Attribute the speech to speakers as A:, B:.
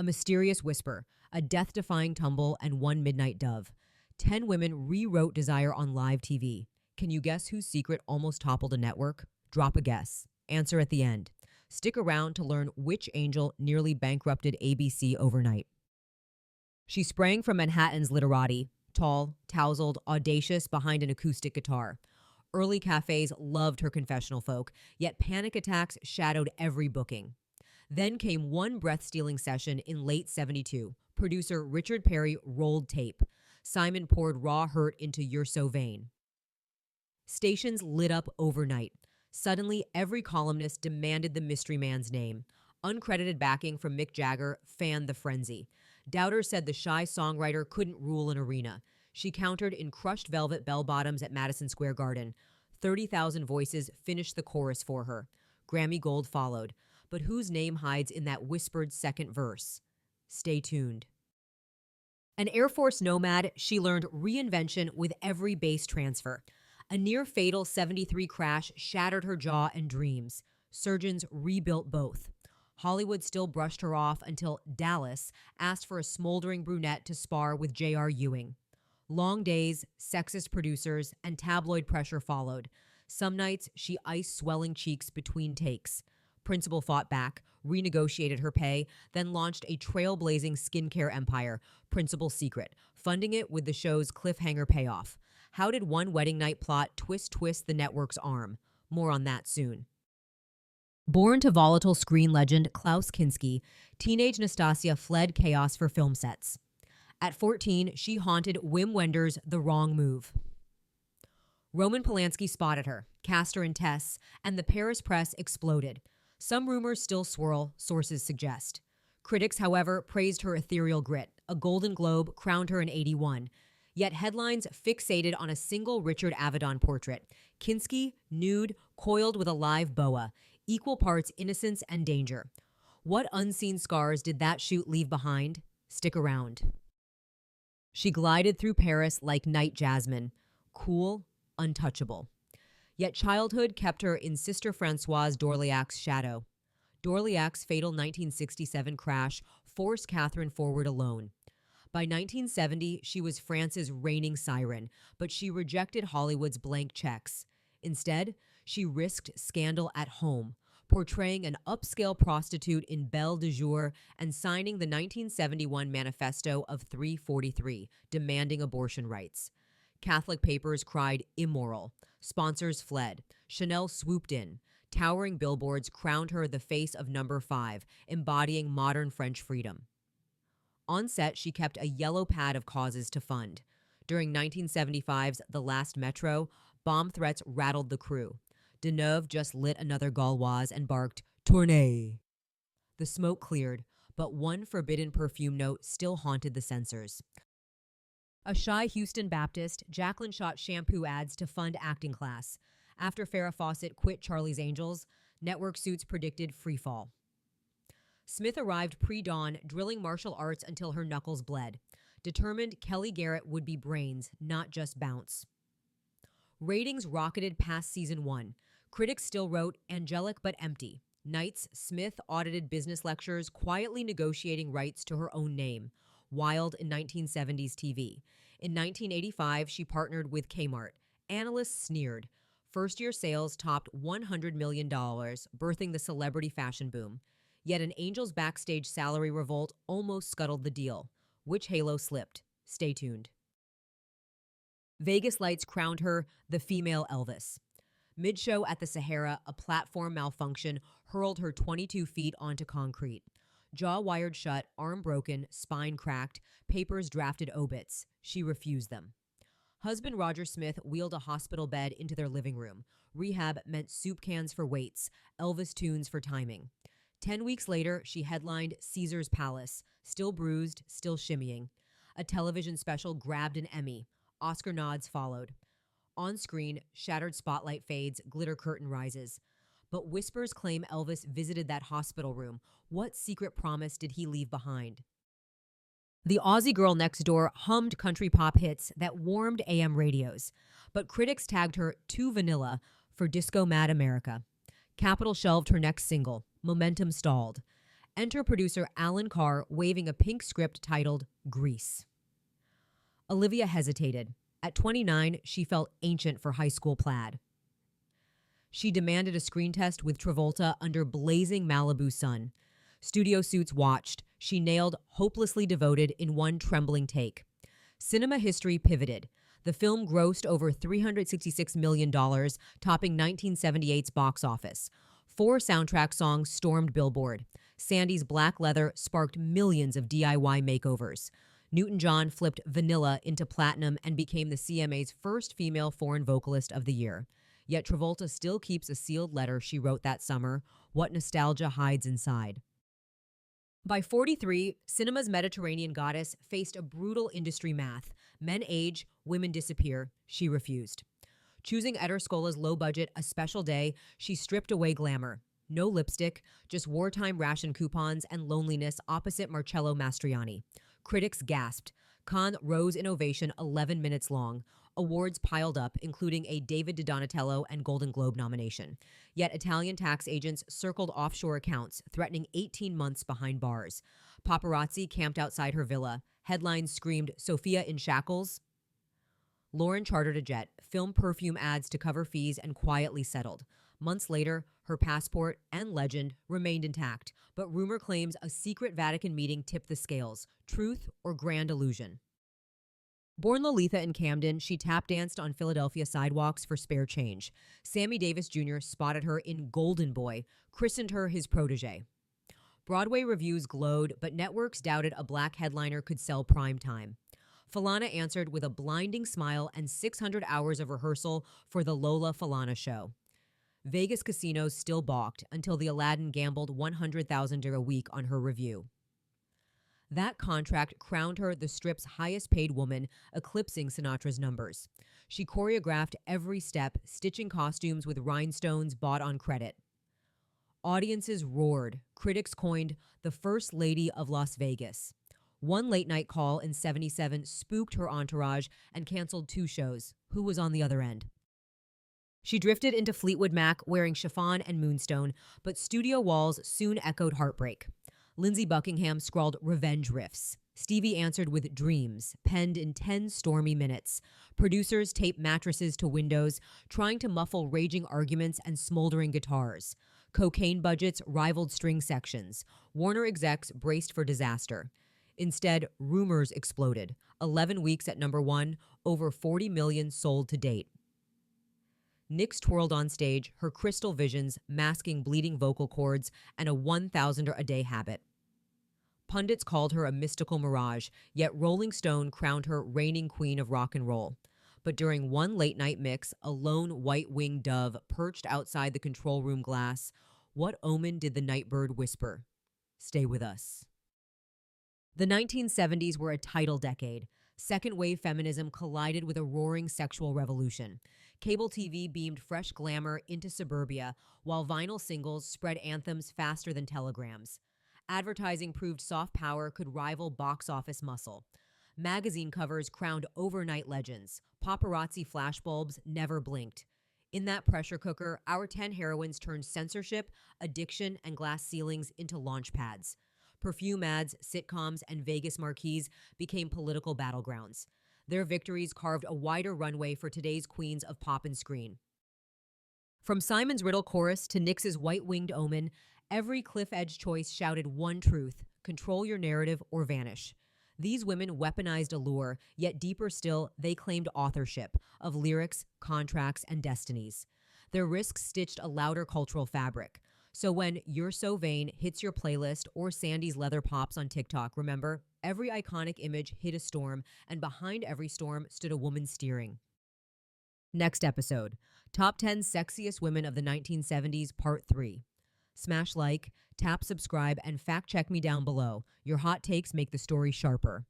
A: A mysterious whisper, a death-defying tumble, and one midnight dove. 10 women rewrote Desire on live TV. Can you guess whose secret almost toppled a network? Drop a guess. Answer at the end. Stick around to learn which angel nearly bankrupted ABC overnight. She sprang from Manhattan's literati, tall, tousled, audacious behind an acoustic guitar. Early cafes loved her confessional folk, yet panic attacks shadowed every booking. Then came one breath-stealing session in late '72. Producer Richard Perry rolled tape. Simon poured raw hurt into You're So Vain. Stations lit up overnight. Suddenly, every columnist demanded the mystery man's name. Uncredited backing from Mick Jagger fanned the frenzy. Doubters said the shy songwriter couldn't rule an arena. She countered in crushed velvet bell-bottoms at Madison Square Garden. 30,000 voices finished the chorus for her. Grammy Gold followed. But whose name hides in that whispered second verse? Stay tuned. An Air Force nomad, she learned reinvention with every base transfer. A near-fatal 73 crash shattered her jaw and dreams. Surgeons rebuilt both. Hollywood still brushed her off until Dallas asked for a smoldering brunette to spar with J.R. Ewing. Long days, sexist producers, and tabloid pressure followed. Some nights, she iced swelling cheeks between takes. Principal fought back, renegotiated her pay, then launched a trailblazing skincare empire, Principal Secret, funding it with the show's cliffhanger payoff. How did one wedding night plot twist the network's arm? More on that soon. Born to volatile screen legend Klaus Kinski, teenage Nastassja fled chaos for film sets. At 14, she haunted Wim Wenders' The Wrong Move. Roman Polanski spotted her, cast her in Tess, and the Paris press exploded. Some rumors still swirl, sources suggest. Critics, however, praised her ethereal grit. A Golden Globe crowned her in '81. Yet headlines fixated on a single Richard Avedon portrait. Kinski, nude, coiled with a live boa. Equal parts innocence and danger. What unseen scars did that shoot leave behind? Stick around. She glided through Paris like night jasmine. Cool, untouchable. Yet childhood kept her in Sister Françoise d'Orléac's shadow. D'Orléac's fatal 1967 crash forced Catherine forward alone. By 1970, she was France's reigning siren, but she rejected Hollywood's blank checks. Instead, she risked scandal at home, portraying an upscale prostitute in Belle de Jour and signing the 1971 Manifesto of 343, demanding abortion rights. Catholic papers cried immoral. Sponsors fled. Chanel swooped in. Towering billboards crowned her the face of number 5, embodying modern French freedom. On set, she kept a yellow pad of causes to fund. During 1975's The Last Metro, bomb threats rattled the crew. Deneuve just lit another Gauloise and barked, "Tournez!" The smoke cleared, but one forbidden perfume note still haunted the censors. A shy Houston Baptist, Jaclyn shot shampoo ads to fund acting class. After Farrah Fawcett quit Charlie's Angels, network suits predicted freefall. Smith arrived pre-dawn, drilling martial arts until her knuckles bled. Determined Kelly Garrett would be brains, not just bounce. Ratings rocketed past season 1. Critics still wrote angelic but empty. Nights, Smith audited business lectures, quietly negotiating rights to her own name. Wild in 1970s TV. In 1985, she partnered with Kmart. Analysts sneered. First-year sales topped $100 million, birthing the celebrity fashion boom. Yet an Angel's backstage salary revolt almost scuttled the deal. Which halo slipped? Stay tuned. Vegas lights crowned her the female Elvis. Mid-show at the Sahara, a platform malfunction hurled her 22 feet onto concrete. Jaw wired shut, arm broken, spine cracked, papers drafted obits. She refused them. Husband Roger Smith wheeled a hospital bed into their living room. Rehab meant soup cans for weights, Elvis tunes for timing. 10 weeks later, she headlined Caesar's Palace, still bruised, still shimmying. A television special grabbed an Emmy. Oscar nods followed. On screen, shattered spotlight fades, glitter curtain rises. But whispers claim Elvis visited that hospital room. What secret promise did he leave behind? The Aussie girl next door hummed country pop hits that warmed AM radios. But critics tagged her too vanilla for disco-mad America. Capitol shelved her next single. Momentum stalled. Enter producer Alan Carr waving a pink script titled Grease. Olivia hesitated. At 29, she felt ancient for high school plaid. She demanded a screen test with Travolta under blazing Malibu sun. Studio suits watched. She nailed Hopelessly Devoted in one trembling take. Cinema history pivoted. The film grossed over $366 million, topping 1978's box office. 4 soundtrack songs stormed Billboard. Sandy's Black Leather sparked millions of DIY makeovers. Newton-John flipped Vanilla into platinum and became the CMA's first female foreign vocalist of the year. Yet Travolta still keeps a sealed letter she wrote that summer, What Nostalgia Hides Inside. By 43, cinema's Mediterranean goddess faced a brutal industry math. Men age, women disappear. She refused. Choosing Eder Scola's low-budget A Special Day, she stripped away glamour. No lipstick, just wartime ration coupons and loneliness opposite Marcello Mastroianni. Critics gasped. Cannes rose in ovation 11 minutes long. Awards piled up, including a David DiDonatello and Golden Globe nomination. Yet Italian tax agents circled offshore accounts, threatening 18 months behind bars. Paparazzi camped outside her villa. Headlines screamed, Sophia in shackles. Loren chartered a jet, filmed perfume ads to cover fees, and quietly settled. Months later, her passport and legend remained intact, but rumor claims a secret Vatican meeting tipped the scales. Truth or grand illusion? Born Lolita in Camden, she tap danced on Philadelphia sidewalks for spare change. Sammy Davis Jr. spotted her in Golden Boy, christened her his protege. Broadway reviews glowed, but networks doubted a black headliner could sell prime time. Falana answered with a blinding smile and 600 hours of rehearsal for the Lola Falana show. Vegas casinos still balked until the Aladdin gambled $100,000 a week on her review. That contract crowned her the strip's highest-paid woman, eclipsing Sinatra's numbers. She choreographed every step, stitching costumes with rhinestones bought on credit. Audiences roared. Critics coined the First Lady of Las Vegas. One late-night call in '77 spooked her entourage and canceled 2 shows. Who was on the other end? She drifted into Fleetwood Mac wearing chiffon and moonstone, but studio walls soon echoed heartbreak. Lindsey Buckingham scrawled revenge riffs. Stevie answered with Dreams, penned in 10 stormy minutes. Producers taped mattresses to windows, trying to muffle raging arguments and smoldering guitars. Cocaine budgets rivaled string sections. Warner execs braced for disaster. Instead, rumors exploded. 11 weeks at #1, over 40 million sold to date. Nicks twirled on stage, her crystal visions masking bleeding vocal cords and a 1,000 a day habit. Pundits called her a mystical mirage, yet Rolling Stone crowned her reigning queen of rock and roll. But during one late-night mix, a lone white-winged dove perched outside the control room glass. What omen did the nightbird whisper? Stay with us. The 1970s were a tidal decade. Second-wave feminism collided with a roaring sexual revolution. Cable TV beamed fresh glamour into suburbia, while vinyl singles spread anthems faster than telegrams. Advertising proved soft power could rival box office muscle. Magazine covers crowned overnight legends. Paparazzi flashbulbs never blinked. In that pressure cooker, our 10 heroines turned censorship, addiction, and glass ceilings into launch pads. Perfume ads, sitcoms, and Vegas marquees became political battlegrounds. Their victories carved a wider runway for today's queens of pop and screen. From Simon's Riddle chorus to Nicks's white-winged omen, every cliff-edge choice shouted one truth: control your narrative or vanish. These women weaponized allure, yet deeper still, they claimed authorship of lyrics, contracts, and destinies. Their risks stitched a louder cultural fabric. So when You're So Vain hits your playlist or Sandy's Leather pops on TikTok, remember, every iconic image hid a storm, and behind every storm stood a woman steering. Next episode, Top 10 Sexiest Women of the 1970s, Part 3. Smash like, tap subscribe, and fact check me down below. Your hot takes make the story sharper.